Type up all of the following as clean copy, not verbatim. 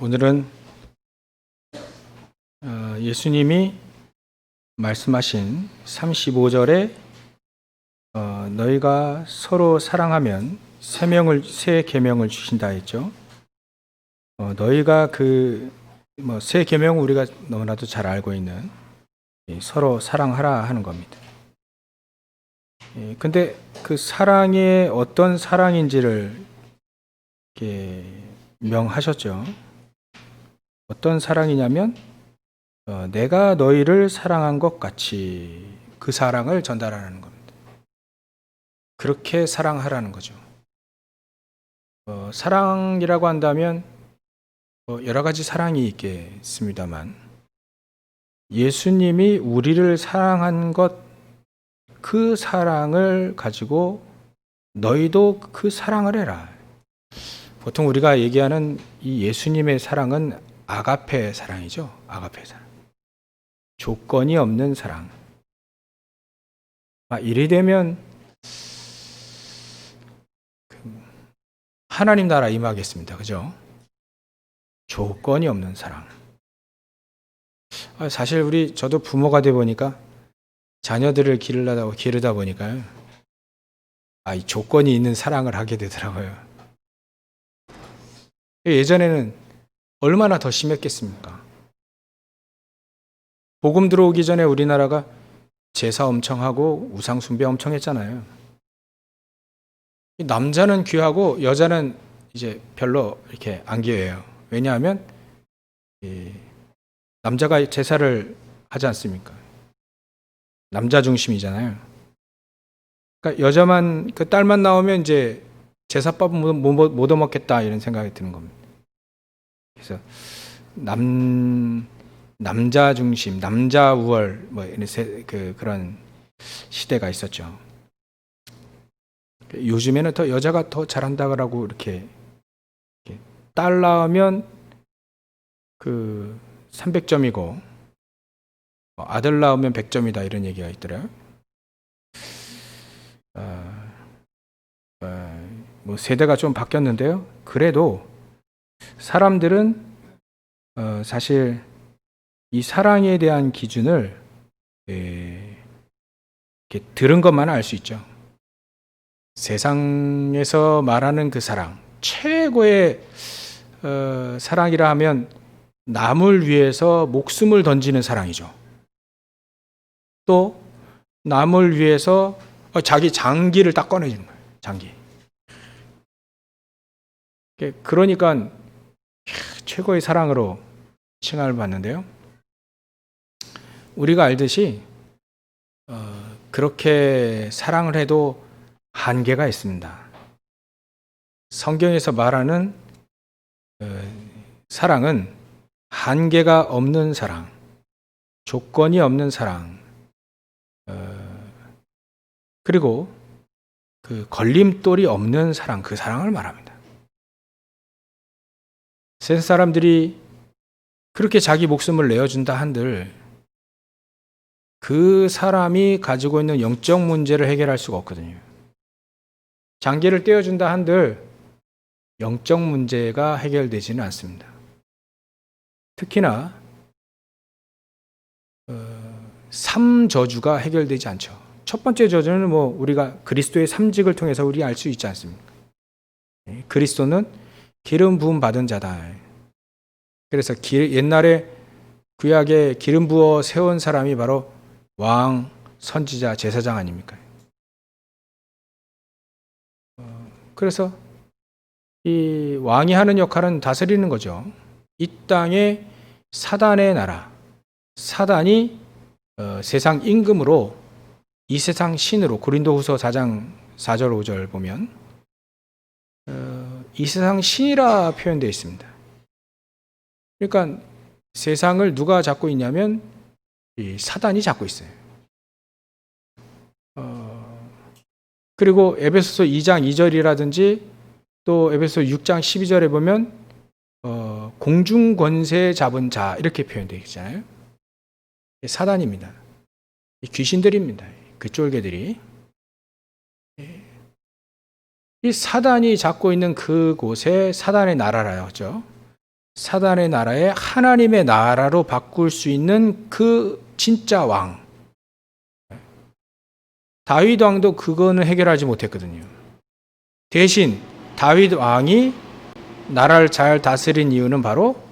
오늘은 예수님이 말씀하신 35절에 너희가 서로 사랑하면 새 계명을 주신다 했죠. 너희가 새 계명은 우리가 너무나도 잘 알고 있는 서로 사랑하라 하는 겁니다. 근데 그 사랑이 어떤 사랑인지를 이렇게 명하셨죠. 어떤 사랑이냐면 내가 너희를 사랑한 것 같이 그 사랑을 전달하는 겁니다. 그렇게 사랑하라는 거죠. 사랑이라고 한다면 여러 가지 사랑이 있겠습니다만 예수님이 우리를 사랑한 것, 그 사랑을 가지고 너희도 그 사랑을 해라. 보통 우리가 얘기하는 이 예수님의 사랑은 아가페 사랑이죠. 아가페 사랑. 조건이 없는 사랑. 이래 되면 하나님 나라 임하겠습니다. 그죠? 조건이 없는 사랑. 사실 저도 부모가 돼 보니까 자녀들을 기르다 보니까요. 이 조건이 있는 사랑을 하게 되더라고요. 예전에는 얼마나 더 심했겠습니까? 복음 들어오기 전에 우리나라가 제사 엄청 하고 우상 숭배 엄청 했잖아요. 남자는 귀하고 여자는 이제 별로 이렇게 안 귀해요. 왜냐하면 남자가 제사를 하지 않습니까? 남자 중심이잖아요. 그러니까 여자만 그 딸만 나오면 이제 제사밥은 못 얻어먹겠다 이런 생각이 드는 겁니다. 그래서 남자 중심, 남자 우월 그런 시대가 있었죠. 요즘에는 더 여자가 더 잘한다고 이렇게 딸 낳으면 300점이고 아들 낳으면 100점이다 이런 얘기가 있더라고요. 세대가 좀 바뀌었는데요. 그래도 사람들은 사실 이 사랑에 대한 기준을 이렇게 들은 것만 알 수 있죠. 세상에서 말하는 그 사랑, 최고의 사랑이라 하면 남을 위해서 목숨을 던지는 사랑이죠. 또 남을 위해서 자기 장기를 딱 꺼내주는 거예요. 장기. 그러니까 최고의 사랑으로 칭함을 받는데요. 우리가 알듯이 그렇게 사랑을 해도 한계가 있습니다. 성경에서 말하는 사랑은 한계가 없는 사랑, 조건이 없는 사랑, 그리고 걸림돌이 없는 사랑, 그 사랑을 말합니다. 세상 사람들이 그렇게 자기 목숨을 내어준다 한들 그 사람이 가지고 있는 영적 문제를 해결할 수가 없거든요. 장기를 떼어준다 한들 영적 문제가 해결되지는 않습니다. 특히나 3저주가 해결되지 않죠. 첫 번째 저주는 우리가 그리스도의 삼직을 통해서 우리 알 수 있지 않습니까? 그리스도는 기름 부음 받은 자다. 그래서 옛날에 구약에 기름 부어 세운 사람이 바로 왕, 선지자, 제사장 아닙니까? 그래서 이 왕이 하는 역할은 다스리는 거죠. 이 땅에 사단의 나라, 사단이 세상 임금으로 이 세상 신으로 고린도후서 4장 4절 5절 보면 이 세상 신이라 표현되어 있습니다. 그러니까 세상을 누가 잡고 있냐면 이 사단이 잡고 있어요. 그리고 에베소서 2장 2절이라든지 또 에베소서 6장 12절에 보면 공중 권세 잡은 자 이렇게 표현되어 있잖아요. 사단입니다. 귀신들입니다. 그 쫄개들이. 이 사단이 잡고 있는 그곳에 사단의 나라라 하죠. 사단의 나라에 하나님의 나라로 바꿀 수 있는 그 진짜 왕. 다윗 왕도 그거는 해결하지 못했거든요. 대신 다윗 왕이 나라를 잘 다스린 이유는 바로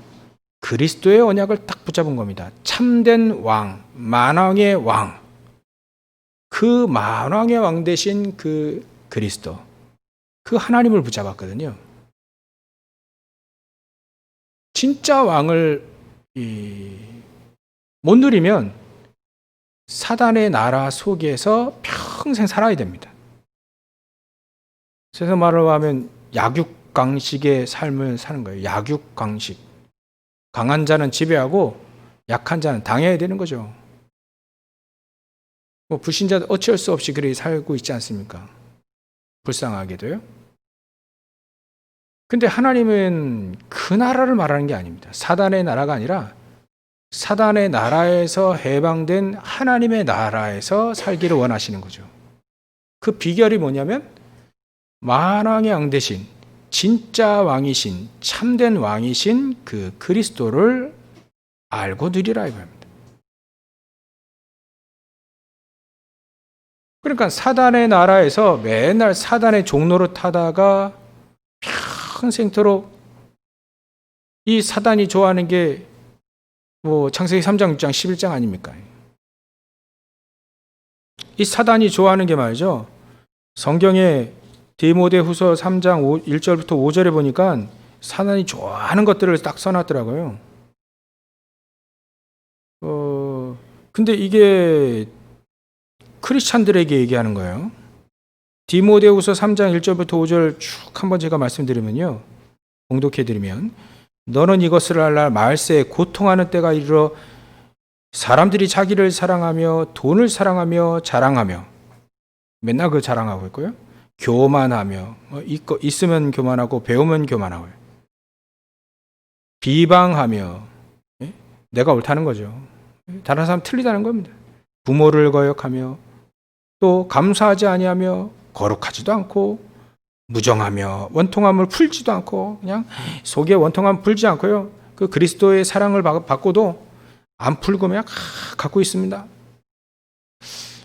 그리스도의 언약을 딱 붙잡은 겁니다. 참된 왕, 만왕의 왕. 그 만왕의 왕 대신 그 그리스도, 그 하나님을 붙잡았거든요. 진짜 왕을 못 누리면 사단의 나라 속에서 평생 살아야 됩니다. 세상 말로 하면 약육강식의 삶을 사는 거예요. 약육강식. 강한 자는 지배하고 약한 자는 당해야 되는 거죠. 뭐 불신자도 어쩔 수 없이 그렇게 살고 있지 않습니까? 불쌍하게도요. 근데 하나님은 그 나라를 말하는 게 아닙니다. 사단의 나라가 아니라 사단의 나라에서 해방된 하나님의 나라에서 살기를 원하시는 거죠. 그 비결이 뭐냐면 만왕의 왕 대신 진짜 왕이신 참된 왕이신 그 그리스도를 알고 누리라 이겁니다. 그러니까 사단의 나라에서 맨날 사단의 종로를 타다가 평생토록 이 사단이 좋아하는 게 뭐 창세기 3장, 6장, 11장 아닙니까? 이 사단이 좋아하는 게 말이죠. 성경에 디모데후서 3장 1절부터 5절에 보니까 사단이 좋아하는 것들을 딱 써놨더라고요. 근데 이게 크리스찬들에게 얘기하는 거예요. 디모데후서 3장 1절부터 5절 쭉 한번 제가 말씀드리면요. 봉독해드리면 너는 이것을 알라 말세에 고통하는 때가 이르러 사람들이 자기를 사랑하며 돈을 사랑하며 자랑하며 맨날 그 자랑하고 있고요. 교만하며 있으면 교만하고 배우면 교만하고 비방하며 내가 옳다는 거죠. 다른 사람 틀리다는 겁니다. 부모를 거역하며 또 감사하지 아니하며 거룩하지도 않고 무정하며 원통함을 풀지도 않고 그냥 속에 원통함 풀지 않고요. 그 그리스도의 사랑을 받고도 안 풀고 그냥 갖고 있습니다.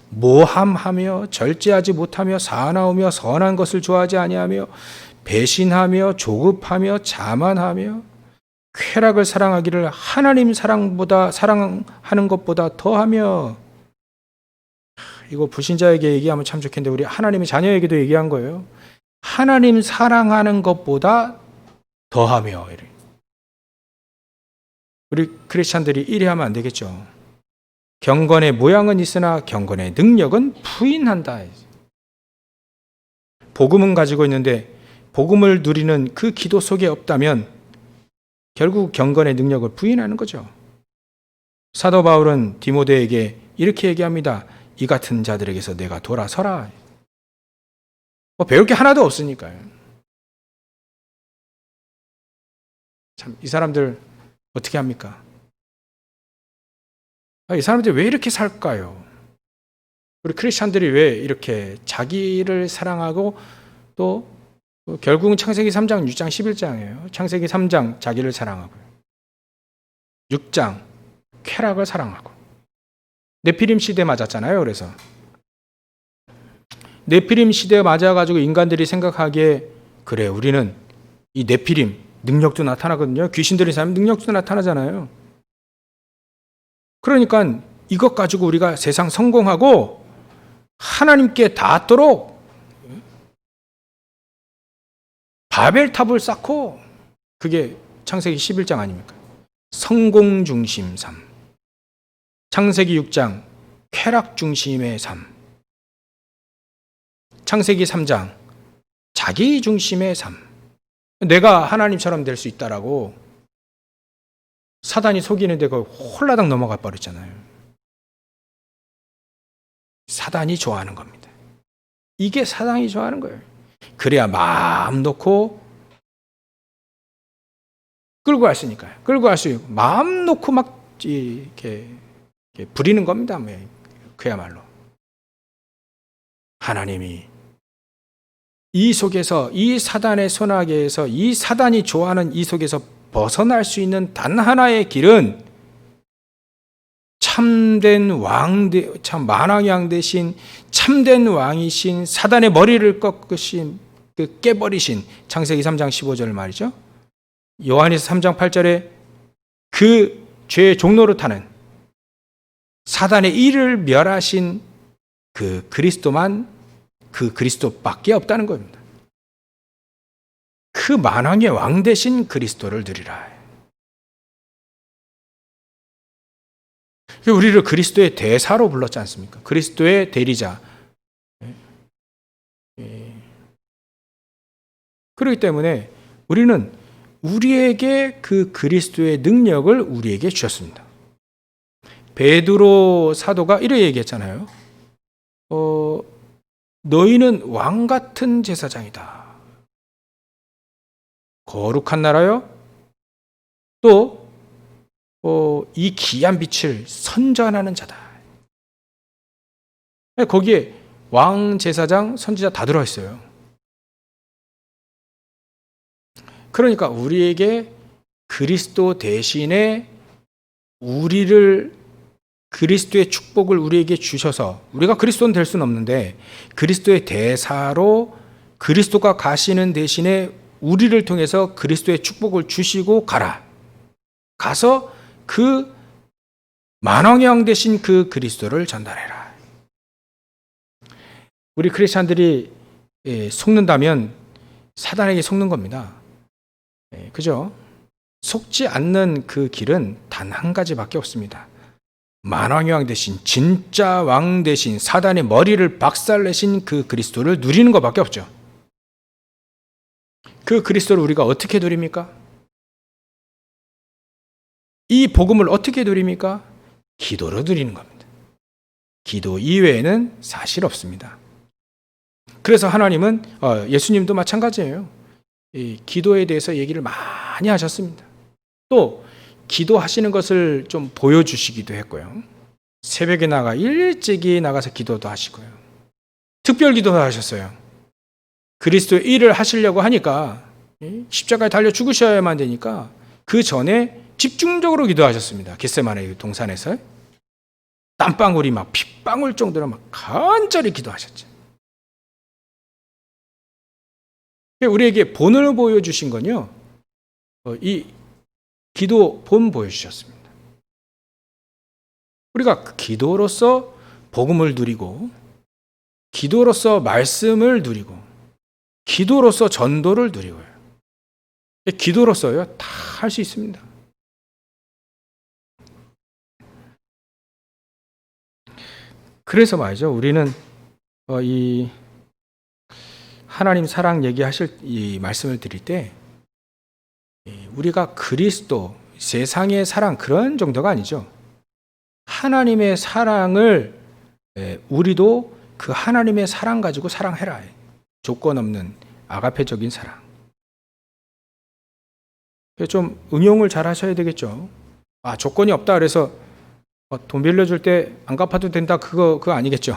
모함하며 절제하지 못하며 사나우며 선한 것을 좋아하지 아니하며 배신하며 조급하며 자만하며 쾌락을 사랑하기를 하나님 사랑하는 것보다 더하며 이거 불신자에게 얘기하면 참 좋겠는데 우리 하나님의 자녀에게도 얘기한 거예요. 하나님 사랑하는 것보다 더하며 우리 크리스찬들이 이래 하면 안 되겠죠. 경건의 모양은 있으나 경건의 능력은 부인한다. 복음은 가지고 있는데 복음을 누리는 그 기도 속에 없다면 결국 경건의 능력을 부인하는 거죠. 사도 바울은 디모데에게 이렇게 얘기합니다. 이 같은 자들에게서 내가 돌아서라. 배울 게 하나도 없으니까요. 참, 이 사람들 어떻게 합니까? 이 사람들이 왜 이렇게 살까요? 우리 크리스찬들이 왜 이렇게 자기를 사랑하고 또 결국은 창세기 3장, 6장, 11장이에요. 창세기 3장 자기를 사랑하고요. 6장 쾌락을 사랑하고. 네피림 시대 맞았잖아요. 그래서 네피림 시대에 맞아가지고 인간들이 생각하기에 그래 우리는 이 네피림 능력도 나타나거든요. 귀신들이 사람 능력도 나타나잖아요. 그러니까 이것 가지고 우리가 세상 성공하고 하나님께 닿도록 바벨탑을 쌓고 그게 창세기 11장 아닙니까? 성공 중심 삶. 창세기 6장 쾌락 중심의 삶. 창세기 3장 자기 중심의 삶. 내가 하나님처럼 될 수 있다라고 사단이 속이는데 그 홀라당 넘어가 버렸잖아요. 사단이 좋아하는 겁니다. 이게 사단이 좋아하는 거예요. 그래야 마음 놓고 끌고 갔으니까요. 끌고 갈 수 있고 마음 놓고 막 이렇게 부리는 겁니다. 그야말로 하나님이 이 속에서 이 사단의 손아귀에서 이 사단이 좋아하는 이 속에서 벗어날 수 있는 단 하나의 길은 참된 만왕왕 대신 참된 왕이신 사단의 머리를 꺾으신 깨버리신 창세기 3장 15절 말이죠. 요한에서 3장 8절에 그 죄의 종로를 타는 사단의 일을 멸하신 그 그리스도밖에 없다는 겁니다. 그 만왕의 왕 대신 그리스도를 누리라. 우리를 그리스도의 대사로 불렀지 않습니까? 그리스도의 대리자. 그렇기 때문에 우리는 우리에게 그 그리스도의 능력을 우리에게 주셨습니다. 베드로 사도가 이렇게 얘기했잖아요. 너희는 왕 같은 제사장이다. 거룩한 나라요. 또 이 귀한 빛을 선전하는 자다. 거기에 왕, 제사장, 선지자 다 들어있어요. 그러니까 우리에게 그리스도 대신에 우리를 그리스도의 축복을 우리에게 주셔서 우리가 그리스도는 될 수는 없는데 그리스도의 대사로 그리스도가 가시는 대신에 우리를 통해서 그리스도의 축복을 주시고 가서 그 만왕의 왕 되신 그 그리스도를 전달해라. 우리 크리스찬들이 속는다면 사단에게 속는 겁니다. 그죠? 속지 않는 그 길은 단 한 가지밖에 없습니다. 만왕의 왕 되신 진짜 왕 되신 사단의 머리를 박살내신 그 그리스도를 누리는 것밖에 없죠. 그 그리스도를 우리가 어떻게 누립니까? 이 복음을 어떻게 누립니까? 기도로 누리는 겁니다. 기도 이외에는 사실 없습니다. 그래서 하나님은 예수님도 마찬가지예요. 이 기도에 대해서 얘기를 많이 하셨습니다. 또 기도하시는 것을 좀 보여주시기도 했고요. 새벽에 일찍이 나가서 기도도 하시고요. 특별 기도도 하셨어요. 그리스도의 일을 하시려고 하니까 십자가에 달려 죽으셔야만 되니까 그 전에 집중적으로 기도하셨습니다. 겟세마네 동산에서 땀방울이 막 핏방울 정도로 막 간절히 기도하셨죠. 우리에게 본을 보여주신 건요, 이 기도 본 보여주셨습니다. 우리가 기도로서 복음을 누리고, 기도로서 말씀을 누리고, 기도로서 전도를 누리고요. 기도로서요, 다 할 수 있습니다. 그래서 말이죠, 우리는 이 하나님 사랑 얘기하실 이 말씀을 드릴 때 우리가 그리스도, 세상의 사랑 그런 정도가 아니죠. 하나님의 사랑을 우리도 그 하나님의 사랑 가지고 사랑해라. 조건 없는 아가페적인 사랑. 좀 응용을 잘 하셔야 되겠죠. 조건이 없다 그래서 돈 빌려줄 때 안 갚아도 된다 그거 아니겠죠.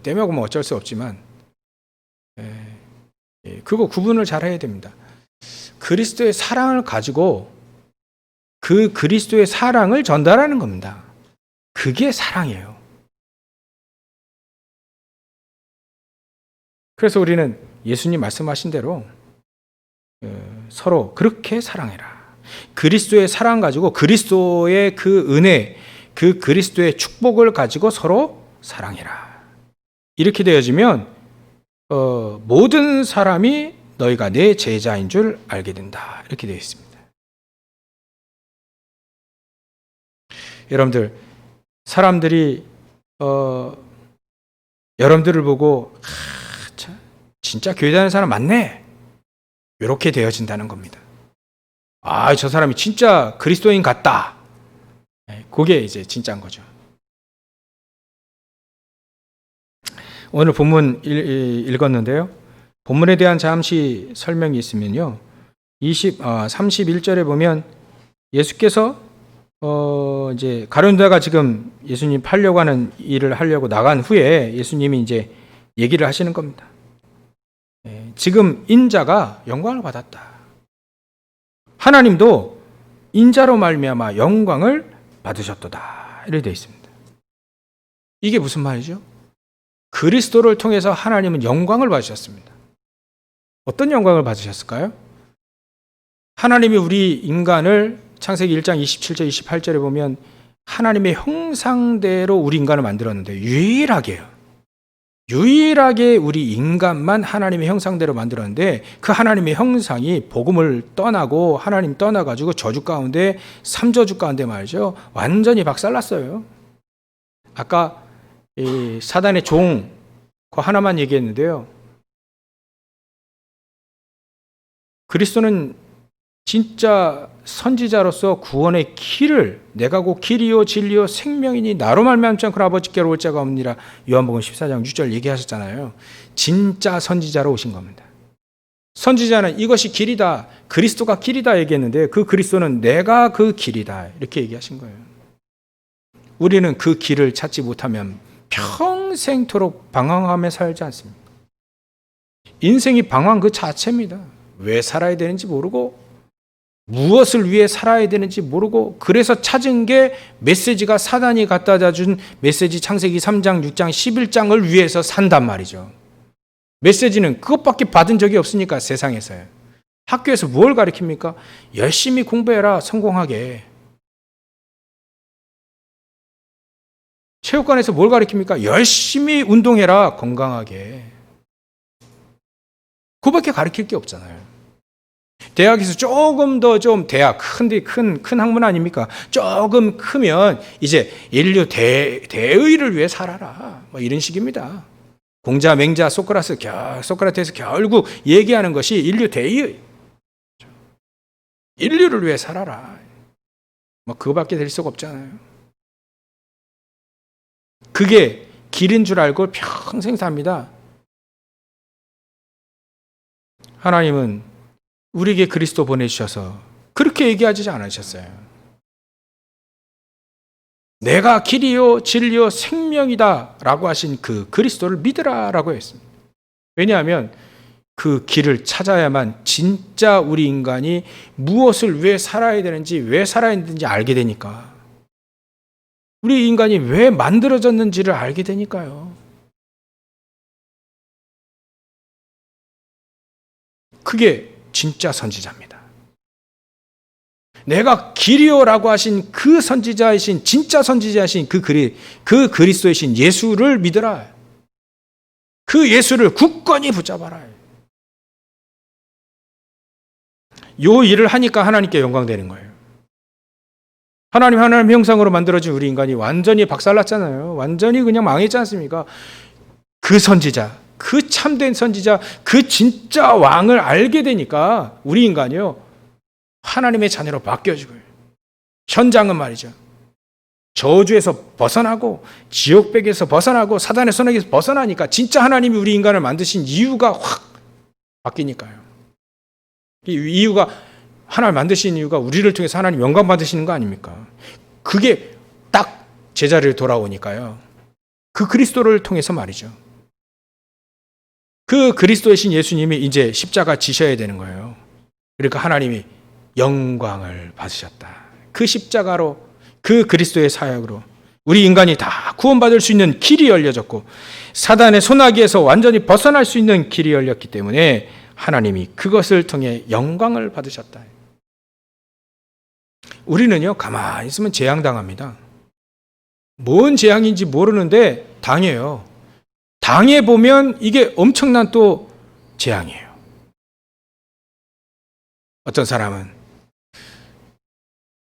떼매고 어쩔 수 없지만 그거 구분을 잘 해야 됩니다. 그리스도의 사랑을 가지고 그 그리스도의 사랑을 전달하는 겁니다. 그게 사랑이에요. 그래서 우리는 예수님 말씀하신 대로 서로 그렇게 사랑해라. 그리스도의 사랑 가지고 그리스도의 그 은혜, 그 그리스도의 축복을 가지고 서로 사랑해라. 이렇게 되어지면 모든 사람이 너희가 내 제자인 줄 알게 된다. 이렇게 되어 있습니다. 여러분들, 사람들이 여러분들을 보고 진짜 교회 다니는 사람 많네. 이렇게 되어진다는 겁니다. 저 사람이 진짜 그리스도인 같다. 그게 이제 진짜인 거죠. 오늘 본문 읽었는데요. 본문에 대한 잠시 설명이 있으면요. 31절에 보면 예수께서 이제 가룟유다가 지금 예수님 팔려고 하는 일을 하려고 나간 후에 예수님이 이제 얘기를 하시는 겁니다. 지금 인자가 영광을 받았다. 하나님도 인자로 말미암아 영광을 받으셨도다. 이렇게 되어 있습니다. 이게 무슨 말이죠? 그리스도를 통해서 하나님은 영광을 받으셨습니다. 어떤 영광을 받으셨을까요? 하나님이 우리 인간을 창세기 1장 27절 28절에 보면 하나님의 형상대로 우리 인간을 만들었는데 유일하게 우리 인간만 하나님의 형상대로 만들었는데 그 하나님의 형상이 복음을 떠나고 하나님 떠나가지고 저주 가운데 삼저주 가운데 말이죠. 완전히 박살났어요. 아까 이 사단의 종 그 하나만 얘기했는데요. 그리스도는 진짜 선지자로서 구원의 길을 내가 곧 길이요 진리요 생명이니 나로 말미암지 않고 아버지께로 올 자가 없느니라 요한복음 14장 6절 얘기하셨잖아요. 진짜 선지자로 오신 겁니다. 선지자는 이것이 길이다, 그리스도가 길이다 얘기했는데 그 그리스도는 내가 그 길이다 이렇게 얘기하신 거예요. 우리는 그 길을 찾지 못하면 평생토록 방황하며 살지 않습니까? 인생이 방황 그 자체입니다. 왜 살아야 되는지 모르고 무엇을 위해 살아야 되는지 모르고 그래서 찾은 게 메시지가 사단이 갖다 준 메시지 창세기 3장, 6장, 11장을 위해서 산단 말이죠. 메시지는 그것밖에 받은 적이 없으니까 세상에서요. 학교에서 뭘 가르칩니까? 열심히 공부해라 성공하게. 체육관에서 뭘 가르칩니까? 열심히 운동해라 건강하게. 그거밖에 가르칠 게 없잖아요. 대학에서 조금 더 좀 대학 큰 학문 아닙니까? 조금 크면 이제 인류 대의를 위해 살아라. 뭐 이런 식입니다. 공자, 맹자, 소크라테스 결국 얘기하는 것이 인류 대의. 인류를 위해 살아라. 뭐 그거밖에 될 수가 없잖아요. 그게 길인 줄 알고 평생 삽니다. 하나님은 우리에게 그리스도 보내주셔서 그렇게 얘기하지 않으셨어요. 내가 길이요 진리요 생명이다 라고 하신 그 그리스도를 믿으라 라고 했습니다. 왜냐하면 그 길을 찾아야만 진짜 우리 인간이 무엇을 왜 살아야 되는지 왜 살아야 되는지 알게 되니까. 우리 인간이 왜 만들어졌는지를 알게 되니까요. 그게 진짜 선지자입니다. 내가 길이요라고 하신 그 선지자이신 진짜 선지자이신 그 그리스도이신 예수를 믿으라. 그 예수를 굳건히 붙잡아라. 요 일을 하니까 하나님께 영광되는 거예요. 하나님 형상으로 만들어진 우리 인간이 완전히 박살났잖아요. 완전히 그냥 망했지 않습니까? 그 선지자, 그 참된 선지자, 그 진짜 왕을 알게 되니까 우리 인간이요. 하나님의 자녀로 바뀌어지고요. 현장은 말이죠. 저주에서 벗어나고 지옥백에서 벗어나고 사단의 손에게서 벗어나니까 진짜 하나님이 우리 인간을 만드신 이유가 확 바뀌니까요. 이 이유가 하나님을 만드신 이유가 우리를 통해서 하나님 영광 받으시는 거 아닙니까? 그게 딱 제자리로 돌아오니까요. 그 그리스도를 통해서 말이죠. 그 그리스도이신 예수님이 이제 십자가 지셔야 되는 거예요. 그러니까 하나님이 영광을 받으셨다. 그 십자가로 그 그리스도의 사역으로 우리 인간이 다 구원받을 수 있는 길이 열려졌고 사단의 손아귀에서 완전히 벗어날 수 있는 길이 열렸기 때문에 하나님이 그것을 통해 영광을 받으셨다. 우리는요 가만히 있으면 재앙당합니다. 뭔 재앙인지 모르는데 당해요. 당해보면 이게 엄청난 또 재앙이에요. 어떤 사람은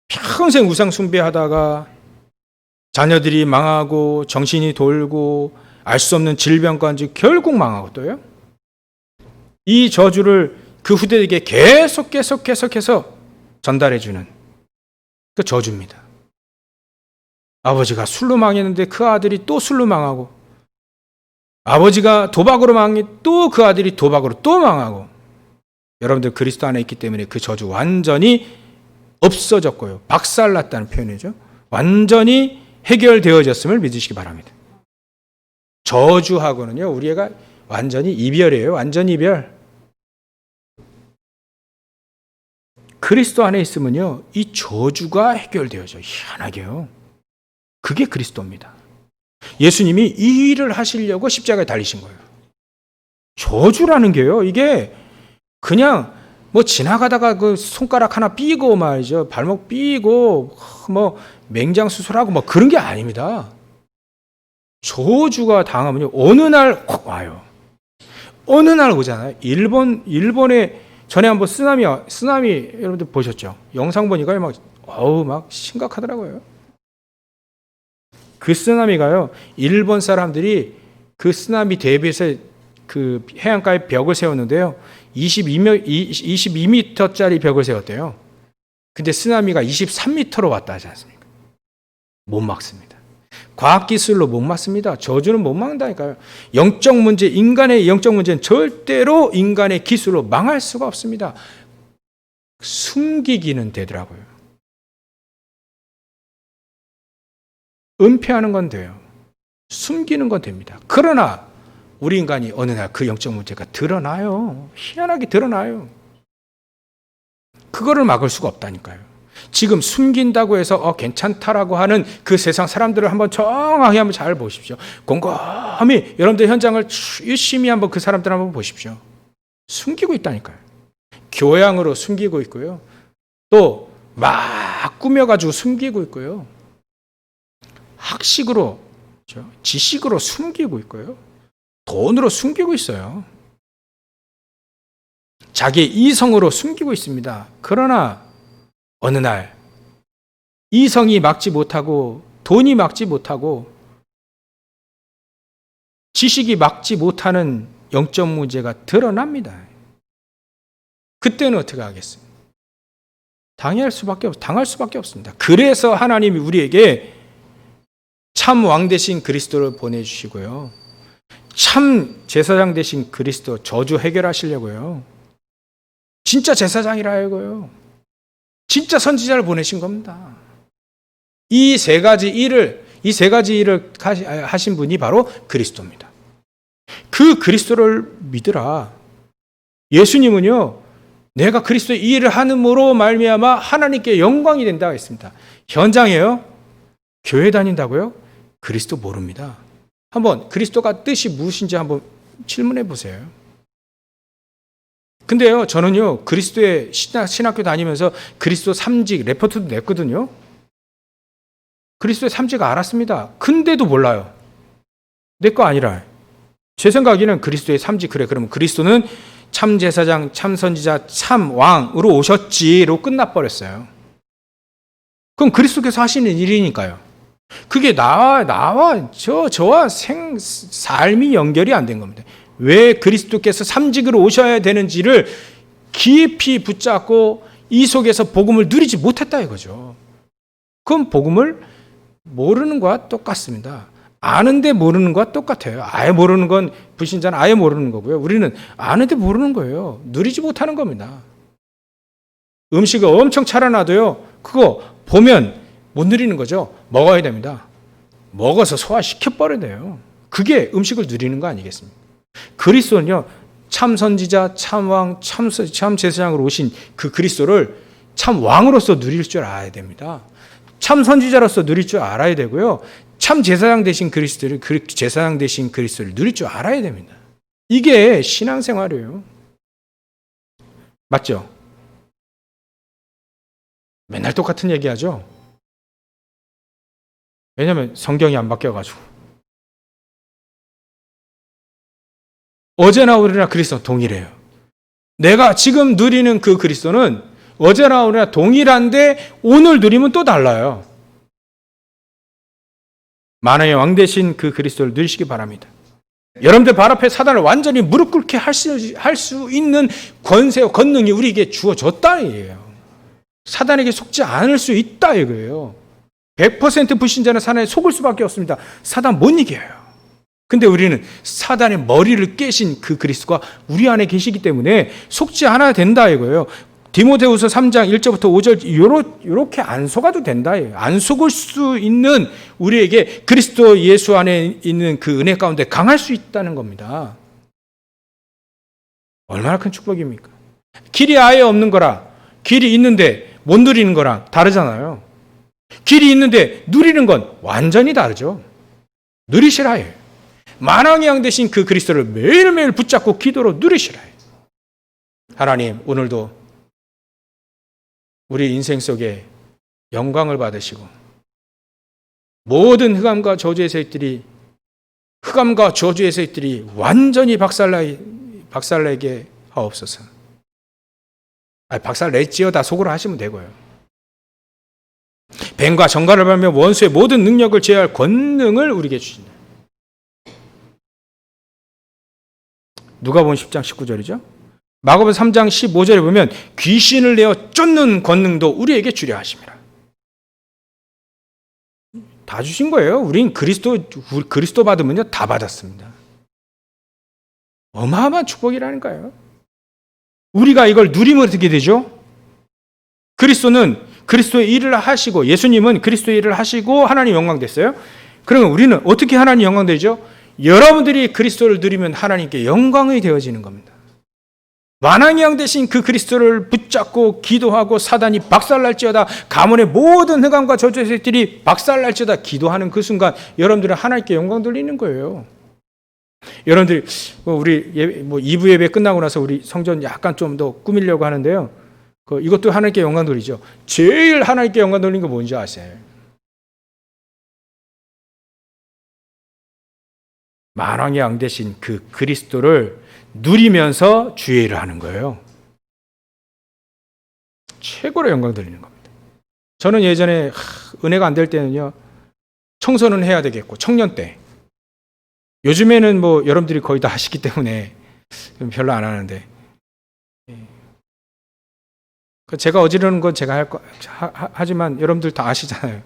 평생 우상 숭배하다가 자녀들이 망하고 정신이 돌고 알 수 없는 질병까지 결국 망하고 또요. 이 저주를 그 후대에게 계속해서 전달해주는 그 저주입니다. 아버지가 술로 망했는데 그 아들이 또 술로 망하고 아버지가 도박으로 망해 또 그 아들이 도박으로 또 망하고 여러분들 그리스도 안에 있기 때문에 그 저주 완전히 없어졌고요. 박살났다는 표현이죠. 완전히 해결되어졌음을 믿으시기 바랍니다. 저주하고는요. 우리 애가 완전히 이별이에요. 완전 이별. 그리스도 안에 있으면요, 이 저주가 해결되어져. 희한하게요. 그게 그리스도입니다. 예수님이 이 일을 하시려고 십자가에 달리신 거예요. 저주라는 게요, 이게 그냥 뭐 지나가다가 그 손가락 하나 삐고 말이죠, 발목 삐고 뭐 맹장 수술하고 뭐 그런 게 아닙니다. 저주가 당하면요, 어느 날 확 와요. 어느 날 오잖아요. 일본에 전에 한번 쓰나미 여러분들 보셨죠? 영상 보니까요, 막 심각하더라고요. 그 쓰나미가요, 일본 사람들이 그 쓰나미 대비해서 그 해안가에 벽을 세웠는데요, 22m짜리 벽을 세웠대요. 근데 쓰나미가 23m로 왔다 하지 않습니까? 못 막습니다. 과학기술로 못 막습니다. 저주는 못 막는다니까요. 영적 문제, 인간의 영적 문제는 절대로 인간의 기술로 망할 수가 없습니다. 숨기기는 되더라고요. 은폐하는 건 돼요. 숨기는 건 됩니다. 그러나 우리 인간이 어느 날 그 영적 문제가 드러나요. 희한하게 드러나요. 그거를 막을 수가 없다니까요. 지금 숨긴다고 해서 괜찮다라고 하는 그 세상 사람들을 한번 정확히 한번 잘 보십시오. 곰곰이 여러분들 현장을 유심히 한번 그 사람들 한번 보십시오. 숨기고 있다니까요. 교양으로 숨기고 있고요. 또 막 꾸며가지고 숨기고 있고요. 학식으로, 지식으로 숨기고 있고요. 돈으로 숨기고 있어요. 자기의 이성으로 숨기고 있습니다. 그러나 어느 날 이성이 막지 못하고 돈이 막지 못하고 지식이 막지 못하는 영적 문제가 드러납니다. 그때는 어떻게 하겠습니까? 당할 수밖에 없습니다. 그래서 하나님이 우리에게 참 왕 되신 그리스도를 보내주시고요, 참 제사장 되신 그리스도 저주 해결하시려고요, 진짜 제사장이라 이거요, 진짜 선지자를 보내신 겁니다. 이 세 가지 일을 하신 분이 바로 그리스도입니다. 그 그리스도를 믿으라. 예수님은요, 내가 그리스도의 이 일을 함으로 말미암아 하나님께 영광이 된다고 했습니다. 현장에요, 교회 다닌다고요? 그리스도 모릅니다. 한번 그리스도가 뜻이 무엇인지 한번 질문해 보세요. 근데요, 저는요, 그리스도의 신학교 다니면서 그리스도 삼직 레포트도 냈거든요. 그리스도의 삼직 알았습니다. 근데도 몰라요. 내 거 아니라. 제 생각에는 그리스도의 삼직, 그래, 그러면 그리스도는 참 제사장, 참 선지자, 참 왕으로 오셨지로 끝나버렸어요. 그럼 그리스도께서 하시는 일이니까요. 그게 저와 삶이 연결이 안 된 겁니다. 왜 그리스도께서 삼직으로 오셔야 되는지를 깊이 붙잡고 이 속에서 복음을 누리지 못했다 이거죠. 그럼 복음을 모르는 것과 똑같습니다. 아는데 모르는 것과 똑같아요. 아예 모르는 건, 불신자는 아예 모르는 거고요. 우리는 아는데 모르는 거예요. 누리지 못하는 겁니다. 음식을 엄청 차려놔도요, 그거 보면 못 누리는 거죠. 먹어야 됩니다. 먹어서 소화시켜버려야 돼요. 그게 음식을 누리는 거 아니겠습니까? 그리스도는요, 참 선지자, 참 왕, 참 제사장으로 오신 그 그리스도를 참 왕으로서 누릴 줄 알아야 됩니다. 참 선지자로서 누릴 줄 알아야 되고요, 참 제사장 되신 그리스도를 누릴 줄 알아야 됩니다. 이게 신앙생활이에요. 맞죠? 맨날 똑같은 얘기하죠. 왜냐하면 성경이 안 바뀌어가지고. 어제나 오늘이나 그리스도 동일해요. 내가 지금 누리는 그 그리스도는 어제나 오늘이나 동일한데 오늘 누리면 또 달라요. 만왕의 왕 되신 그 그리스도를 누리시기 바랍니다. 여러분들 발 앞에 사단을 완전히 무릎 꿇게 할 수 있는 권세와 권능이 우리에게 주어졌다 이거예요. 사단에게 속지 않을 수 있다 이거예요. 100% 불신자는 사단에 속을 수밖에 없습니다. 사단 못 이겨요. 근데 우리는 사단의 머리를 깨신 그 그리스도가 우리 안에 계시기 때문에 속지 않아야 된다 이거예요. 디모데후서 3장 1절부터 5절 요렇게 안 속아도 된다. 안 속을 수 있는 우리에게 그리스도 예수 안에 있는 그 은혜 가운데 강할 수 있다는 겁니다. 얼마나 큰 축복입니까? 길이 아예 없는 거라. 길이 있는데 못 누리는 거랑 다르잖아요. 길이 있는데 누리는 건 완전히 다르죠. 누리시라 해요. 만왕의 양 되신 그 그리스도를 매일매일 붙잡고 기도로 누리시라 해요. 하나님, 오늘도 우리 인생 속에 영광을 받으시고 모든 흑암과 저주의 세력들이 완전히 박살내게 하옵소서. 박살냈지요 다 속으로 하시면 되고요. 뱀과 정갈을 밟으며 원수의 모든 능력을 제어할 권능을 우리에게 주신다. 누가복음 10장 19절이죠. 마가복음 3장 15절에 보면 귀신을 내어 쫓는 권능도 우리에게 주려 하심이라. 다 주신 거예요. 우린 그리스도 받으면요 다 받았습니다. 어마어마한 축복이라니까요. 우리가 이걸 누리면 어떻게 되죠? 그리스도는 그리스도의 일을 하시고, 예수님은 그리스도의 일을 하시고 하나님 영광됐어요. 그러면 우리는 어떻게 하나님 영광되죠? 여러분들이 그리스도를 누리면 하나님께 영광이 되어지는 겁니다. 만왕의 양 되신 그 그리스도를 붙잡고 기도하고 사단이 박살날지어다, 가문의 모든 흑암과 저주의 세력들이 박살날지어다 기도하는 그 순간 여러분들은 하나님께 영광 돌리는 거예요. 여러분들이 우리 2부 예배 끝나고 나서 우리 성전 약간 좀 더 꾸미려고 하는데요. 이것도 하나님께 영광 돌리죠. 제일 하나님께 영광 돌리는 거 뭔지 아세요? 만왕의 양 되신 그 그리스도를 누리면서 주의 일을 하는 거예요. 최고로 영광 돌리는 겁니다. 저는 예전에 은혜가 안 될 때는요, 청소는 해야 되겠고, 청년 때. 요즘에는 여러분들이 거의 다 하시기 때문에 별로 안 하는데, 제가 어지르는 건 제가 하지만 여러분들 다 아시잖아요.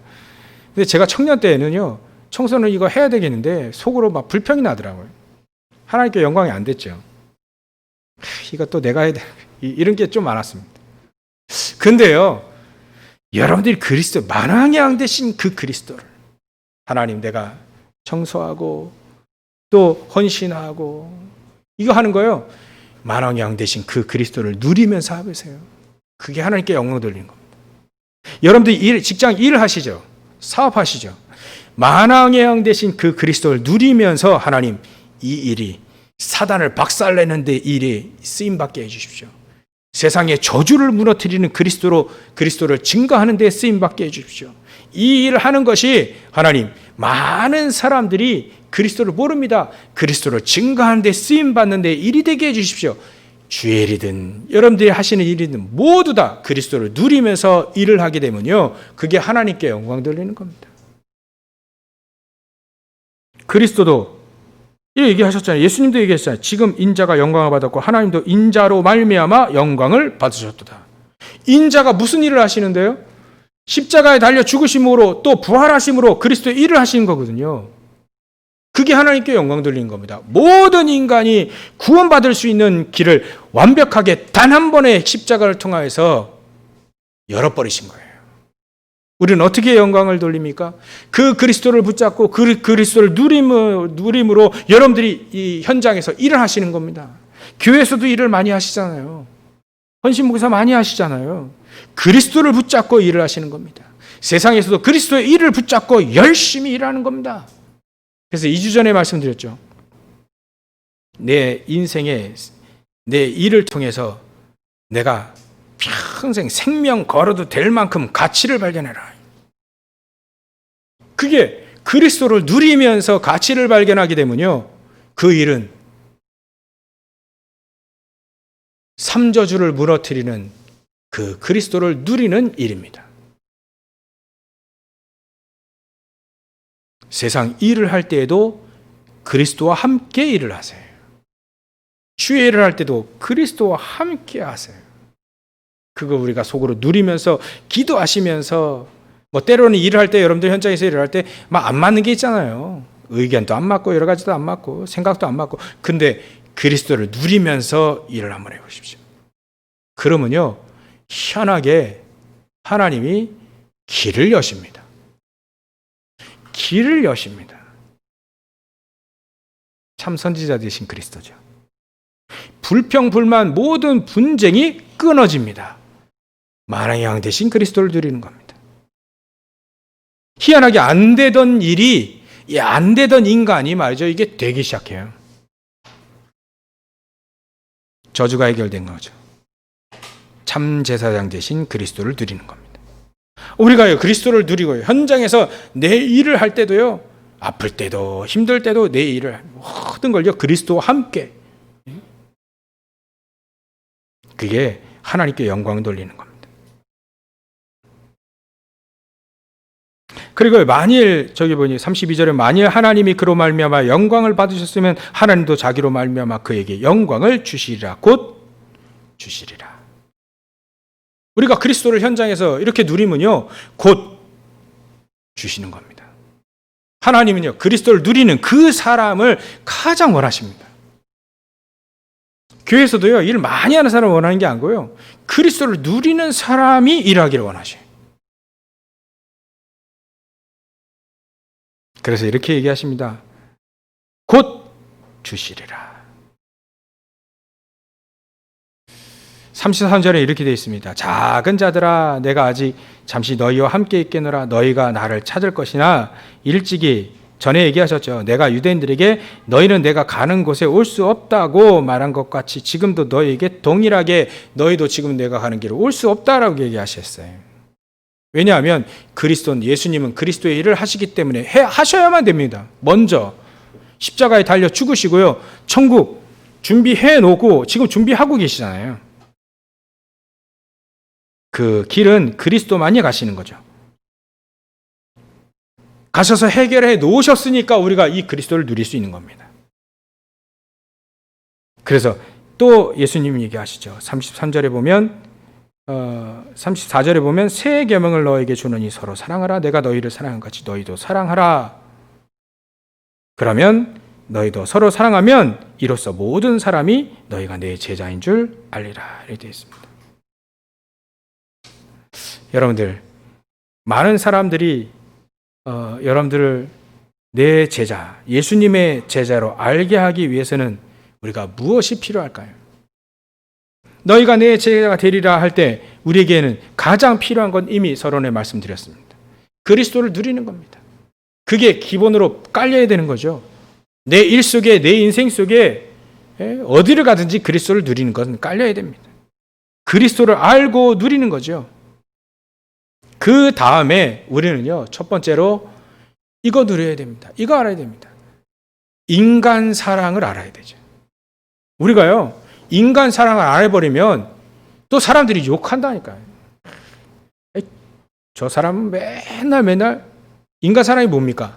근데 제가 청년 때에는요, 청소는 이거 해야 되겠는데 속으로 막 불평이 나더라고요. 하나님께 영광이 안 됐죠. 이거 또 내가 해야 돼. 이런 게 좀 많았습니다. 근데요, 여러분들이 그리스도, 만왕의 양 되신 그 그리스도를 하나님, 내가 청소하고 또 헌신하고 이거 하는 거예요. 만왕의 양 되신 그 그리스도를 누리면서 해보세요. 그게 하나님께 영광 돌리는 겁니다. 여러분들이 직장 일 하시죠. 사업하시죠. 만왕의 양 되신 그 그리스도를 누리면서 하나님, 이 일이 사단을 박살내는 데 일이 쓰임받게 해주십시오. 세상의 저주를 무너뜨리는 그리스도를 증거하는 데 쓰임받게 해주십시오. 이 일을 하는 것이 하나님, 많은 사람들이 그리스도를 모릅니다. 그리스도를 증거하는 데 쓰임받는 데 일이 되게 해주십시오. 주의 일이든 여러분들이 하시는 일이든 모두 다 그리스도를 누리면서 일을 하게 되면요, 그게 하나님께 영광 돌리는 겁니다. 그리스도도 이 얘기하셨잖아요. 예수님도 얘기했잖아요. 지금 인자가 영광을 받았고 하나님도 인자로 말미암아 영광을 받으셨도다. 인자가 무슨 일을 하시는데요? 십자가에 달려 죽으심으로 또 부활하심으로 그리스도의 일을 하시는 거거든요. 그게 하나님께 영광 돌리는 겁니다. 모든 인간이 구원받을 수 있는 길을 완벽하게 단 한 번의 십자가를 통하여서 열어버리신 거예요. 우리는 어떻게 영광을 돌립니까? 그 그리스도를 붙잡고 그 그리스도를 누림으로 여러분들이 이 현장에서 일을 하시는 겁니다. 교회에서도 일을 많이 하시잖아요. 헌신 목사 많이 하시잖아요. 그리스도를 붙잡고 일을 하시는 겁니다. 세상에서도 그리스도의 일을 붙잡고 열심히 일하는 겁니다. 그래서 2주 전에 말씀드렸죠. 내 인생에 내 일을 통해서 내가 평생 생명 걸어도 될 만큼 가치를 발견해라. 그게 그리스도를 누리면서 가치를 발견하게 되면요, 그 일은 삼저주를 무너뜨리는 그 그리스도를 누리는 일입니다. 세상 일을 할 때에도 그리스도와 함께 일을 하세요. 주의 일을 할 때도 그리스도와 함께 하세요. 그거 우리가 속으로 누리면서 기도하시면서, 때로는 일을 할 때, 여러분들 현장에서 일을 할 때 막 안 맞는 게 있잖아요. 의견도 안 맞고 여러 가지도 안 맞고 생각도 안 맞고. 근데 그리스도를 누리면서 일을 한번 해보십시오. 그러면요, 희한하게 하나님이 길을 여십니다. 길을 여십니다. 참 선지자 되신 그리스도죠. 불평, 불만, 모든 분쟁이 끊어집니다. 만왕의 양 대신 그리스도를 누리는 겁니다. 희한하게 안 되던 일이, 안 되던 인간이 말이죠, 이게 되기 시작해요. 저주가 해결된 거죠. 참 제사장 대신 그리스도를 누리는 겁니다. 우리가요, 그리스도를 누리고요, 현장에서 내 일을 할 때도요, 아플 때도 힘들 때도 내 일을 모든 걸요, 그리스도와 함께, 그게 하나님께 영광 돌리는 겁니다. 그리고 만일 저기 보니 32절에 만일 하나님이 그로 말미암아 영광을 받으셨으면 하나님도 자기로 말미암아 그에게 영광을 주시리라. 곧 주시리라. 우리가 그리스도를 현장에서 이렇게 누리면요, 곧 주시는 겁니다. 하나님은요, 그리스도를 누리는 그 사람을 가장 원하십니다. 교회에서도요, 일 많이 하는 사람을 원하는 게 아니고요, 그리스도를 누리는 사람이 일하기를 원하셔요. 그래서 이렇게 얘기하십니다. 곧 주시리라. 33절에 이렇게 되어 있습니다. 작은 자들아, 내가 아직 잠시 너희와 함께 있겠노라. 너희가 나를 찾을 것이나 일찍이, 전에 얘기하셨죠. 내가 유대인들에게 너희는 내가 가는 곳에 올 수 없다고 말한 것 같이 지금도 너희에게 동일하게 너희도 지금 내가 가는 길을 올 수 없다라고 얘기하셨어요. 왜냐하면 그리스도는, 예수님은 그리스도의 일을 하시기 때문에 하셔야만 됩니다. 먼저 십자가에 달려 죽으시고요, 천국 준비해 놓고 지금 준비하고 계시잖아요. 그 길은 그리스도만이 가시는 거죠. 가셔서 해결해 놓으셨으니까 우리가 이 그리스도를 누릴 수 있는 겁니다. 그래서 또 예수님이 얘기하시죠. 33절에 보면 34절에 보면 새 계명을 너에게 주노니 서로 사랑하라. 내가 너희를 사랑한 같이 너희도 사랑하라. 그러면 너희도 서로 사랑하면 이로써 모든 사람이 너희가 내 제자인 줄 알리라. 이렇게 되어 있습니다. 여러분들, 많은 사람들이 여러분들을 내 제자, 예수님의 제자로 알게 하기 위해서는 우리가 무엇이 필요할까요? 너희가 내 제자가 되리라 할 때 우리에게는 가장 필요한 건 이미 서론에 말씀드렸습니다. 그리스도를 누리는 겁니다. 그게 기본으로 깔려야 되는 거죠. 내 일 속에, 내 인생 속에 어디를 가든지 그리스도를 누리는 것은 깔려야 됩니다. 그리스도를 알고 누리는 거죠. 그 다음에 우리는요, 첫 번째로 이거 누려야 됩니다. 이거 알아야 됩니다. 인간 사랑을 알아야 되죠. 우리가요, 인간 사랑을 안 해버리면 또 사람들이 욕한다니까요. 저 사람은 맨날 인간 사랑이 뭡니까?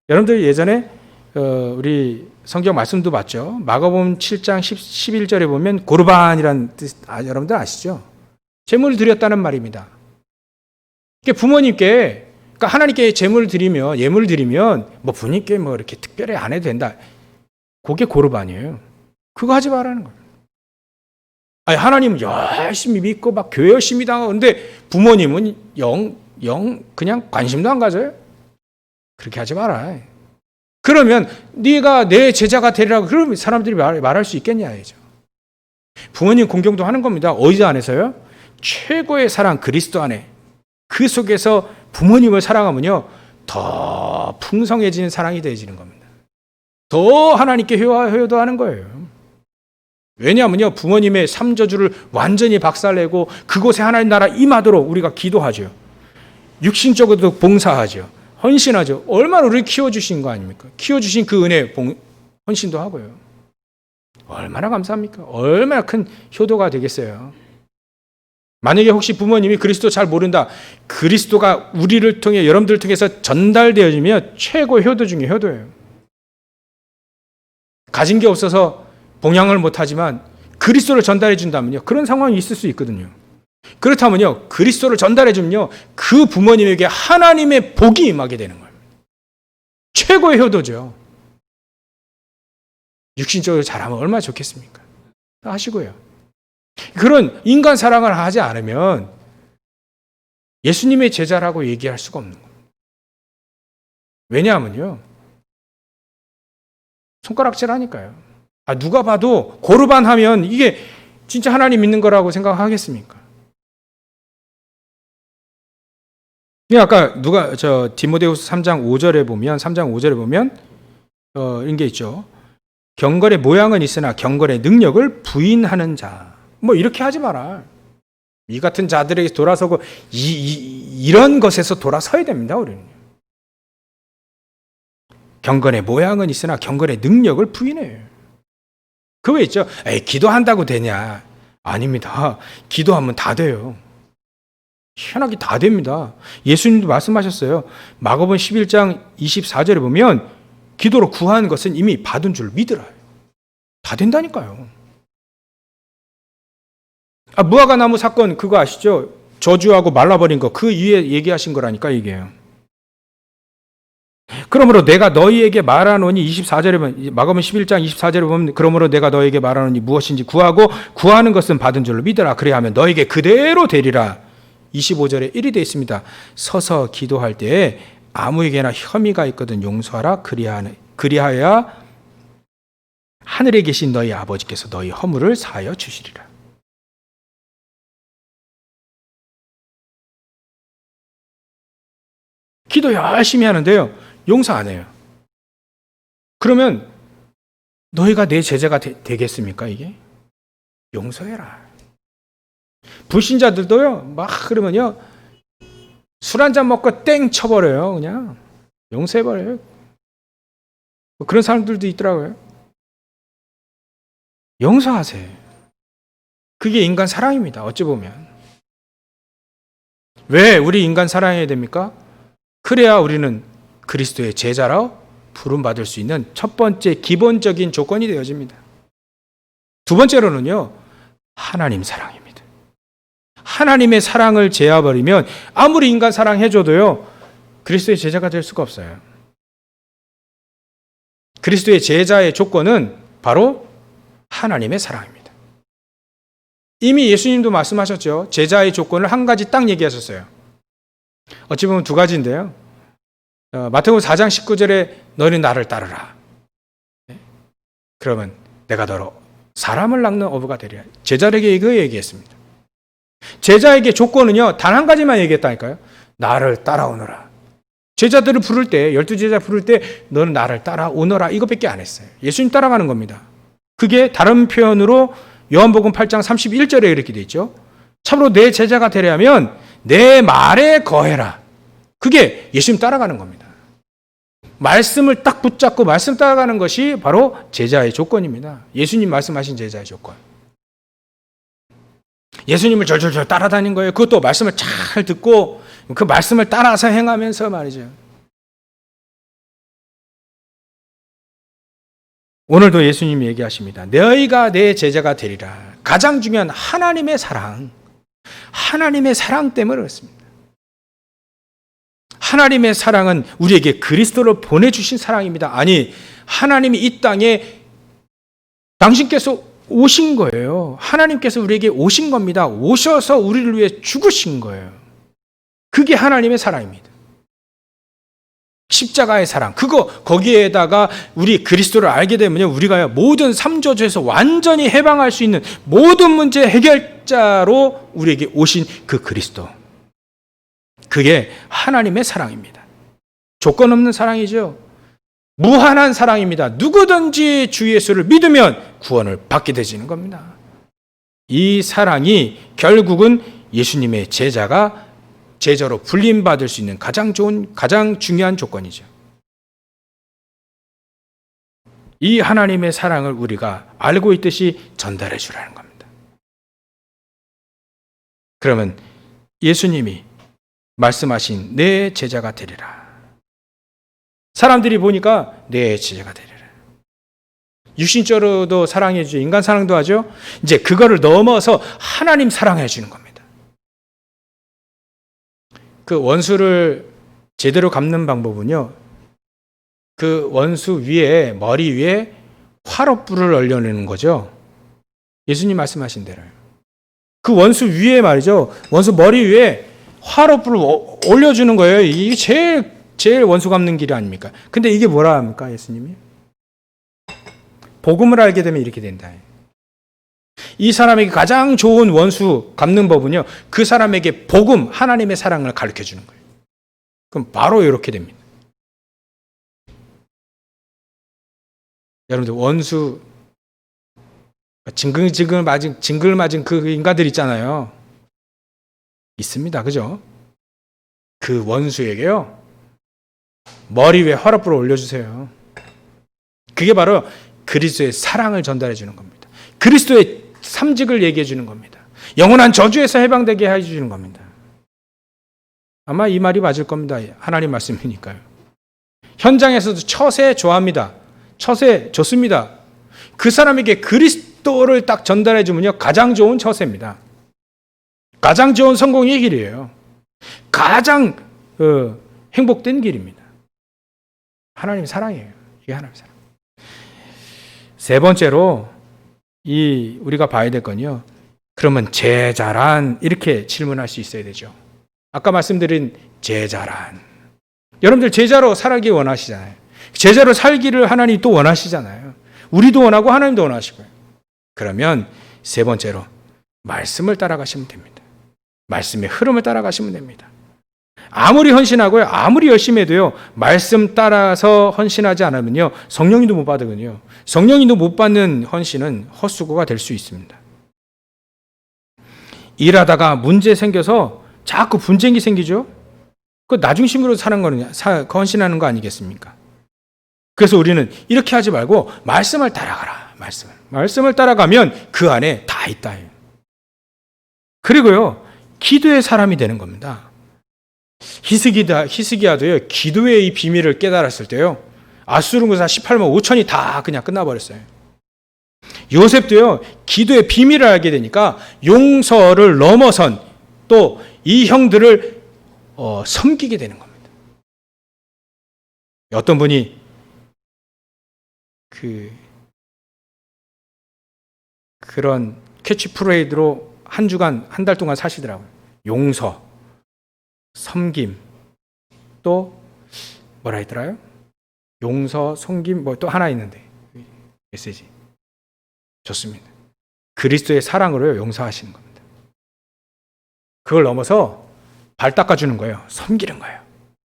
여러분들 예전에 우리 성경 말씀도 봤죠. 마가복음 7장 11절에 보면 고르반이라는 뜻, 여러분들 아시죠? 제물을 드렸다는 말입니다. 부모님께, 그러니까 하나님께 제물을 드리면, 예물을 드리면 뭐 부모님께 뭐 이렇게 특별히 안 해도 된다. 그게 고르반이에요. 그거 하지 말라는 거예요. 아니, 하나님은 열심히 믿고 막 교회 열심히 당하고, 근데 부모님은 영 그냥 관심도 안 가져요. 그렇게 하지 마라. 그러면 네가 내 제자가 되리라고 그러면 사람들이 말할 수 있겠냐 이죠. 부모님 공경도 하는 겁니다. 어디 안에서요? 최고의 사랑 그리스도 안에, 그 속에서 부모님을 사랑하면요, 더 풍성해지는 사랑이 되어지는 겁니다. 더 하나님께 효도하는 거예요. 왜냐하면요, 부모님의 삼저주를 완전히 박살내고 그곳에 하나님 나라 임하도록 우리가 기도하죠. 육신적으로도 봉사하죠. 헌신하죠. 얼마나 우리를 키워주신 거 아닙니까? 키워주신 그 은혜 헌신도 하고요. 얼마나 감사합니까? 얼마나 큰 효도가 되겠어요. 만약에 혹시 부모님이 그리스도 잘 모른다, 그리스도가 우리를 통해, 여러분들을 통해서 전달되어지면 최고 효도 중에 효도예요. 가진 게 없어서 봉양을 못하지만 그리스도를 전달해 준다면요, 그런 상황이 있을 수 있거든요. 그렇다면요, 그리스도를 전달해 주면요, 그 부모님에게 하나님의 복이 임하게 되는 거예요. 최고의 효도죠. 육신적으로 잘하면 얼마나 좋겠습니까? 하시고요. 그런 인간 사랑을 하지 않으면 예수님의 제자라고 얘기할 수가 없는 거예요. 왜냐하면요, 손가락질 하니까요. 누가 봐도 고르반 하면 이게 진짜 하나님 믿는 거라고 생각하겠습니까? 아까 누가 디모데후서 3장 5절에 보면 이런 게 있죠. 경건의 모양은 있으나 경건의 능력을 부인하는 자. 뭐 이렇게 하지 마라. 이 같은 자들에게 돌아서고 이런 것에서 돌아서야 됩니다. 우리는. 경건의 모양은 있으나 경건의 능력을 부인해요. 그거 있죠. 기도한다고 되냐? 아닙니다. 기도하면 다 돼요. 희한하게 다 됩니다. 예수님도 말씀하셨어요. 마가복음 11장 24절에 보면 기도로 구한 것은 이미 받은 줄 믿으라. 다 된다니까요. 무화과 나무 사건 그거 아시죠? 저주하고 말라버린 거 그 위에 얘기하신 거라니까 이게요. 그러므로 내가 너희에게 말하노니 24절에 보면 마가복음 11장 24절에 보면 그러므로 내가 너희에게 말하노니 무엇인지 구하고 구하는 것은 받은 줄로 믿으라. 그래야 하면 너희에게 그대로 되리라. 25절에 1이 되어 있습니다. 서서 기도할 때에 아무에게나 혐의가 있거든 용서하라. 그리하여야 하늘에 계신 너희 아버지께서 너희 허물을 사하여 주시리라. 기도 열심히 하는데요. 용서 안 해요. 그러면 너희가 내 제자가 되겠습니까 이게? 용서해라. 불신자들도요. 막 그러면요. 술 한잔 먹고 땡 쳐버려요. 그냥 용서해버려요. 그런 사람들도 있더라고요. 용서하세요. 그게 인간 사랑입니다. 어찌 보면. 왜 우리 인간 사랑해야 됩니까? 그래야 우리는 그리스도의 제자로 부름받을 수 있는 첫 번째 기본적인 조건이 되어집니다. 두 번째로는요. 하나님 사랑입니다. 하나님의 사랑을 제어버리면 아무리 인간 사랑해줘도요. 그리스도의 제자가 될 수가 없어요. 그리스도의 제자의 조건은 바로 하나님의 사랑입니다. 이미 예수님도 말씀하셨죠. 제자의 조건을 한 가지 딱 얘기하셨어요. 어찌 보면 두 가지인데요. 마태복음 4장 19절에 너희는 나를 따르라. 그러면 내가 너로 사람을 낚는 어부가 되리라. 제자에게 이거 얘기했습니다. 제자에게 조건은요. 단 한 가지만 얘기했다니까요. 나를 따라오너라. 제자들을 부를 때 12제자 부를 때 너는 나를 따라오너라 이것밖에 안 했어요. 예수님 따라가는 겁니다. 그게 다른 표현으로 요한복음 8장 31절에 이렇게 돼 있죠. 참으로 내 제자가 되려면 내 말에 거해라. 그게 예수님 따라가는 겁니다. 말씀을 딱 붙잡고 말씀 따라가는 것이 바로 제자의 조건입니다. 예수님 말씀하신 제자의 조건. 예수님을 절절절 따라다닌 거예요. 그것도 말씀을 잘 듣고 그 말씀을 따라서 행하면서 말이죠. 오늘도 예수님이 얘기하십니다. 너희가 내 제자가 되리라. 가장 중요한 하나님의 사랑 때문에 그렇습니다. 하나님의 사랑은 우리에게 그리스도를 보내주신 사랑입니다. 아니, 하나님이 이 땅에 당신께서 오신 거예요. 하나님께서 우리에게 오신 겁니다. 오셔서 우리를 위해 죽으신 거예요. 그게 하나님의 사랑입니다. 십자가의 사랑. 거기에다가 우리 그리스도를 알게 되면 우리가 모든 삼조주에서 완전히 해방할 수 있는 모든 문제 해결자로 우리에게 오신 그 그리스도. 그게 하나님의 사랑입니다. 조건 없는 사랑이죠. 무한한 사랑입니다. 누구든지 주 예수를 믿으면 구원을 받게 되지는 겁니다. 이 사랑이 결국은 예수님의 제자로 불림받을 수 있는 가장 중요한 조건이죠. 이 하나님의 사랑을 우리가 알고 있듯이 전달해 주라는 겁니다. 그러면 예수님이 말씀하신 내 제자가 되리라. 사람들이 보니까 내 제자가 되리라. 육신적으로도 사랑해 주죠. 인간 사랑도 하죠. 이제 그거를 넘어서 하나님 사랑해 주는 겁니다. 그 원수를 제대로 갚는 방법은요. 그 원수 위에 머리 위에 화롯불을 얼려내는 거죠. 예수님 말씀하신 대로요. 그 원수 위에 말이죠. 원수 머리 위에 화롯불을 올려주는 거예요. 이게 제일 원수 갚는 길이 아닙니까? 근데 이게 뭐라 합니까, 예수님이? 복음을 알게 되면 이렇게 된다. 이 사람에게 가장 좋은 원수 갚는 법은요, 그 사람에게 복음, 하나님의 사랑을 가르쳐 주는 거예요. 그럼 바로 이렇게 됩니다. 여러분들 원수 징글 맞은 그 인간들 있잖아요. 있습니다. 그죠? 그 원수에게요. 머리 위에 화롯불을 올려주세요. 그게 바로 그리스도의 사랑을 전달해 주는 겁니다. 그리스도의 삼직을 얘기해 주는 겁니다. 영원한 저주에서 해방되게 해주는 겁니다. 아마 이 말이 맞을 겁니다. 하나님 말씀이니까요. 현장에서도 처세 좋아합니다. 처세 좋습니다. 그 사람에게 그리스도를 딱 전달해 주면요, 가장 좋은 처세입니다. 가장 좋은 성공의 길이에요. 가장 행복된 길입니다. 하나님 사랑이에요. 이게 하나님 사랑. 세 번째로 우리가 봐야 될 건요, 그러면 제자란, 이렇게 질문할 수 있어야 되죠. 아까 말씀드린 제자란, 여러분들 제자로 살기 원하시잖아요. 제자로 살기를 하나님 또 원하시잖아요. 우리도 원하고 하나님도 원하시고요. 그러면 세 번째로 말씀을 따라가시면 됩니다. 말씀의 흐름을 따라가시면 됩니다. 아무리 헌신하고요, 아무리 열심히 해도요, 말씀 따라서 헌신하지 않으면요, 성령님도 못 받거든요. 성령님도 못 받는 헌신은 헛수고가 될 수 있습니다. 일하다가 문제 생겨서 자꾸 분쟁이 생기죠. 그 나중심으로 사는 거는 헌신하는 거 아니겠습니까? 그래서 우리는 이렇게 하지 말고 말씀을 따라가라. 말씀을 따라가면 그 안에 다 있다. 그리고요, 기도의 사람이 되는 겁니다. 히스기야도요, 기도의 이 비밀을 깨달았을 때요, 아수르군사 18만 5천이 다 그냥 끝나버렸어요. 요셉도요, 기도의 비밀을 알게 되니까 용서를 넘어선 또 이 형들을 섬기게 되는 겁니다. 어떤 분이 그런 캐치프레이드로 한 달 동안 사시더라고요. 용서, 섬김, 또 뭐라 했더라요? 용서, 섬김, 뭐 또 하나 있는데 메시지 좋습니다. 그리스도의 사랑으로요, 용서하시는 겁니다. 그걸 넘어서 발 닦아주는 거예요. 섬기는 거예요.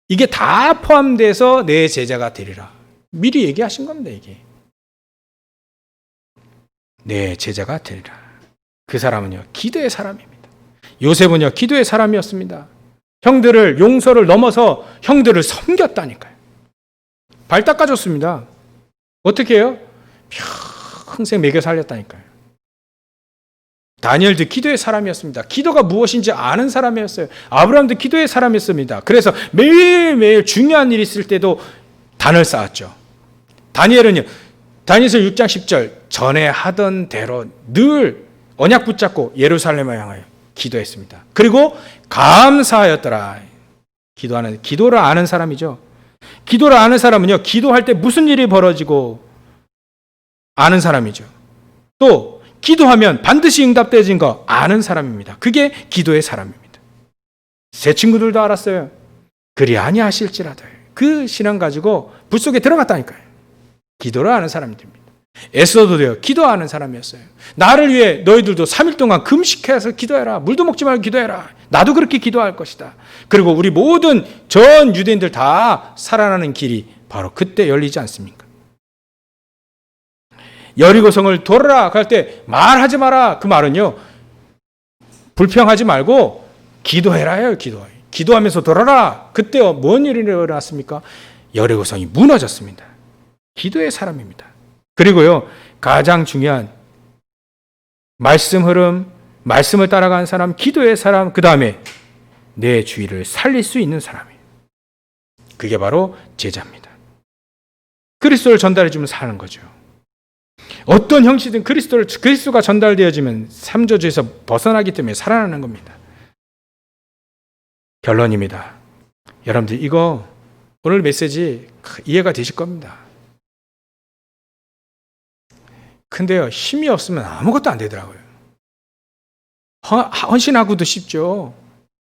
이게 다 포함돼서 내 제자가 되리라. 미리 얘기하신 겁니다. 이게 내 제자가 되리라. 그 사람은요, 기도의 사람입니다. 요셉은요, 기도의 사람이었습니다. 형들을, 용서를 넘어서 형들을 섬겼다니까요. 발 닦아줬습니다. 어떻게 해요? 평생 먹여 살렸다니까요. 다니엘도 기도의 사람이었습니다. 기도가 무엇인지 아는 사람이었어요. 아브라함도 기도의 사람이었습니다. 그래서 매일매일 중요한 일이 있을 때도 단을 쌓았죠. 다니엘은요, 다니엘서 6장 10절, 전에 하던 대로 늘 언약 붙잡고 예루살렘을 향하여 기도했습니다. 그리고 감사하였더라. 기도를 아는 사람이죠. 기도를 아는 사람은요, 기도할 때 무슨 일이 벌어지고 아는 사람이죠. 또 기도하면 반드시 응답되어진 거 아는 사람입니다. 그게 기도의 사람입니다. 제 친구들도 알았어요. 그리 아니하실지라도 그 신앙 가지고 불 속에 들어갔다니까요. 기도를 아는 사람들입니다. 에스더도요, 기도하는 사람이었어요. 나를 위해 너희들도 3일 동안 금식해서 기도해라. 물도 먹지 말고 기도해라. 나도 그렇게 기도할 것이다. 그리고 우리 모든 전 유대인들 다 살아나는 길이 바로 그때 열리지 않습니까? 여리고성을 돌아라 할 때 말하지 마라. 그 말은요, 불평하지 말고 기도해라요. 기도하면서 돌아라. 그때 뭔 일이 일어났습니까? 여리고성이 무너졌습니다. 기도의 사람입니다. 그리고요, 가장 중요한 말씀 흐름, 말씀을 따라가는 사람, 기도의 사람, 그 다음에 내 주위를 살릴 수 있는 사람이에요. 그게 바로 제자입니다. 그리스도를 전달해주면 사는 거죠. 어떤 형식이든 그리스도가 전달되어지면 삼저주에서 벗어나기 때문에 살아나는 겁니다. 결론입니다. 여러분들 이거 오늘 메시지 이해가 되실 겁니다. 근데요, 힘이 없으면 아무것도 안 되더라고요. 헌신하고도 쉽죠.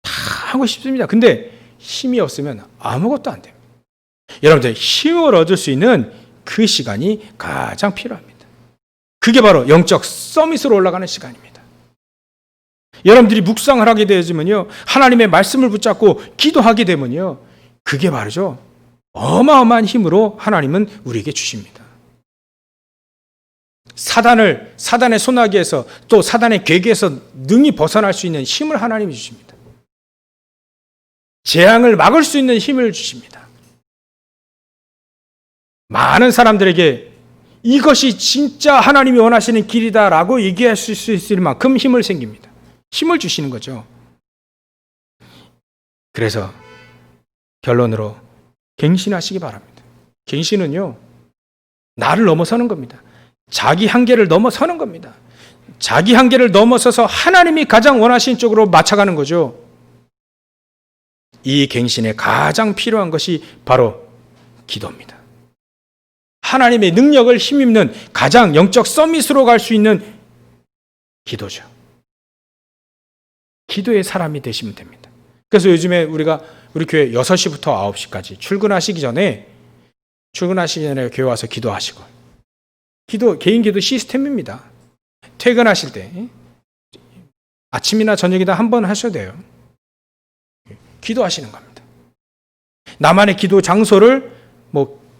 다 하고 싶습니다. 근데 힘이 없으면 아무것도 안 됩니다. 여러분들 힘을 얻을 수 있는 그 시간이 가장 필요합니다. 그게 바로 영적 서밋으로 올라가는 시간입니다. 여러분들이 묵상을 하게 되어지면요, 하나님의 말씀을 붙잡고 기도하게 되면요, 그게 바로죠. 어마어마한 힘으로 하나님은 우리에게 주십니다. 사단의 손아귀에서 또 사단의 괴계에서 능히 벗어날 수 있는 힘을 하나님이 주십니다. 재앙을 막을 수 있는 힘을 주십니다. 많은 사람들에게 이것이 진짜 하나님이 원하시는 길이다라고 얘기할 수 있을 만큼 힘을 생깁니다. 힘을 주시는 거죠. 그래서 결론으로 갱신하시기 바랍니다. 갱신은요, 나를 넘어서는 겁니다. 자기 한계를 넘어서는 겁니다. 자기 한계를 넘어서서 하나님이 가장 원하시는 쪽으로 맞춰가는 거죠. 이 갱신에 가장 필요한 것이 바로 기도입니다. 하나님의 능력을 힘입는 가장 영적 서밋으로 갈 수 있는 기도죠. 기도의 사람이 되시면 됩니다. 그래서 요즘에 우리 교회 6시부터 9시까지 출근하시기 전에 교회 와서 기도하시고, 개인 기도 시스템입니다. 퇴근하실 때 아침이나 저녁이다 한 번 하셔야 돼요. 기도하시는 겁니다. 나만의 기도 장소를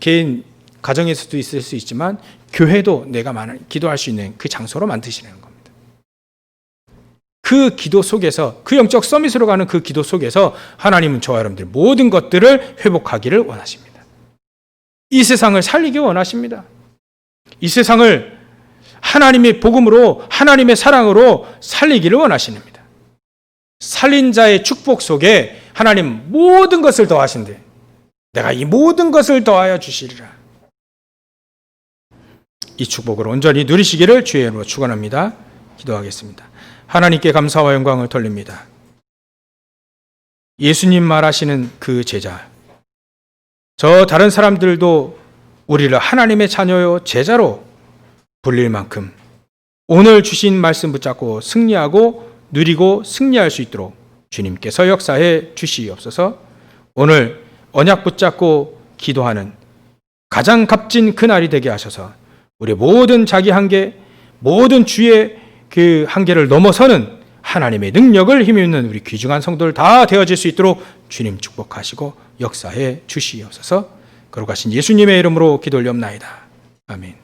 개인 가정에서도 있을 수 있지만 교회도 내가 기도할 수 있는 그 장소로 만드시는 겁니다. 그 기도 속에서, 그 영적 서밋으로 가는 그 기도 속에서 하나님은 저와 여러분들 모든 것들을 회복하기를 원하십니다. 이 세상을 살리기 원하십니다. 이 세상을 하나님의 복음으로, 하나님의 사랑으로 살리기를 원하십니다. 살린 자의 축복 속에 하나님 모든 것을 더하신대. 내가 이 모든 것을 더하여 주시리라. 이 축복을 온전히 누리시기를 주의 이름으로 축원합니다. 기도하겠습니다. 하나님께 감사와 영광을 돌립니다. 예수님 말하시는 그 제자, 저 다른 사람들도 우리를 하나님의 자녀요 제자로 불릴 만큼 오늘 주신 말씀 붙잡고 승리하고 누리고 승리할 수 있도록 주님께서 역사해 주시옵소서. 오늘 언약 붙잡고 기도하는 가장 값진 그날이 되게 하셔서 우리 모든 자기 한계, 모든 주의 그 한계를 넘어서는 하나님의 능력을 힘입는 우리 귀중한 성도들 다 되어질 수 있도록 주님 축복하시고 역사해 주시옵소서. 거룩하신 예수님의 이름으로 기도 올리옵나이다. 아멘.